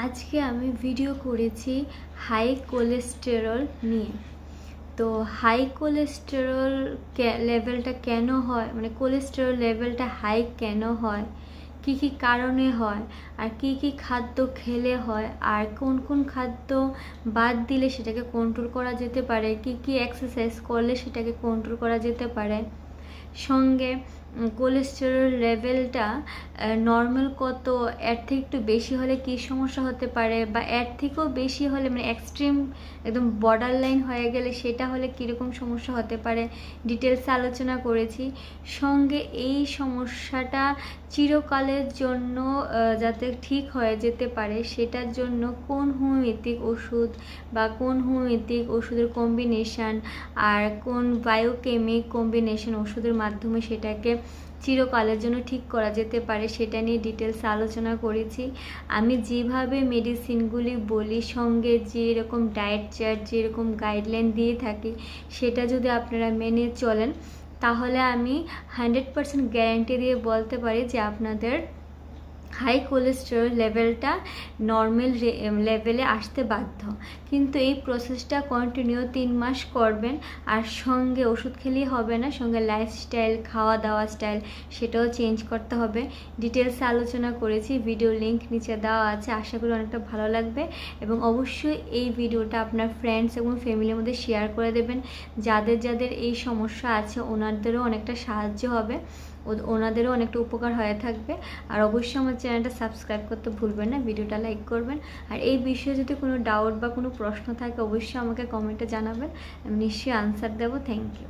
আজকে আমি ভিডিও করেছি হাই কোলেস্টেরল নিয়ে। তো হাই কোলেস্টেরল লেভেলটা কেন হয়, মানে কোলেস্টেরল লেভেলটা হাই কেন হয়, কি কি কারণে হয়, আর কি কি খাদ্য খেলে হয়, আর কোন কোন খাদ্য বাদ দিলে সেটাকে কন্ট্রোল করা যেতে পারে, কি কি এক্সারসাইজ করলে সেটাকে কন্ট্রোল করা যেতে পারে, সঙ্গে কোলেস্টেরল লেভেলটা নর্মাল কত, এর থেকে একটু বেশি হলে কী সমস্যা হতে পারে, বা এর থেকেও বেশি হলে মানে এক্সট্রিম একদম বর্ডার লাইন হয়ে গেলে সেটা হলে কীরকম সমস্যা হতে পারে ডিটেলসে আলোচনা করেছি। সঙ্গে এই সমস্যাটা চিরকালের জন্য যাতে ঠিক হয়ে যেতে পারে সেটার জন্য কোন হোমিওপ্যাথিক ওষুধ বা কোন হোমিওপ্যাথিক ওষুধের কম্বিনেশান আর কোন বায়োকেমিক কম্বিনেশন ওষুধের মাধ্যমে সেটাকে চিরকালের জন্য ঠিক করা যেতে পারে সেটা নিয়ে ডিটেলস আলোচনা করেছি। আমি যেভাবে মেডিসিনগুলি বলি, সঙ্গে যেরকম ডায়েট চার্ট, যেরকম গাইডলাইন দিয়ে থাকি, সেটা যদি আপনারা মেনে চলেন তাহলে আমি 100% গ্যারান্টি দিয়ে বলতে পারি যে আপনাদের হাই কোলেস্টেরল লেভেলটা নর্মাল লেভেলে আসতে বাধ্য। কিন্তু এই প্রসেসটা কন্টিনিউ 3 মাস করবেন, আর সঙ্গে ওষুধ খেলেই হবে না, সঙ্গে লাইফস্টাইল, খাওয়া দাওয়া স্টাইল সেটাও চেঞ্জ করতে হবে। ডিটেলসে আলোচনা করেছি, ভিডিও লিঙ্ক নিচে দেওয়া আছে। আশা করি অনেকটা ভালো লাগবে এবং অবশ্যই এই ভিডিওটা আপনার ফ্রেন্ডস এবং ফ্যামিলির মধ্যে শেয়ার করে দেবেন। যাদের যাদের এই সমস্যা আছে ওনাদেরও অনেকটা সাহায্য হবে, ওনাদেরও অনেকটা উপকার হয়ে থাকবে। আর অবশ্যই আমার চ্যানেলটা সাবস্ক্রাইব করতে ভুলবেন না, ভিডিওটা লাইক করবেন। আর এই বিষয়ে যদি কোনো ডাউট বা কোনো প্রশ্ন থাকে অবশ্যই আমাকে কমেন্টে জানাবেন, আমি নিশ্চয়ই আনসার দেবো। Thank you.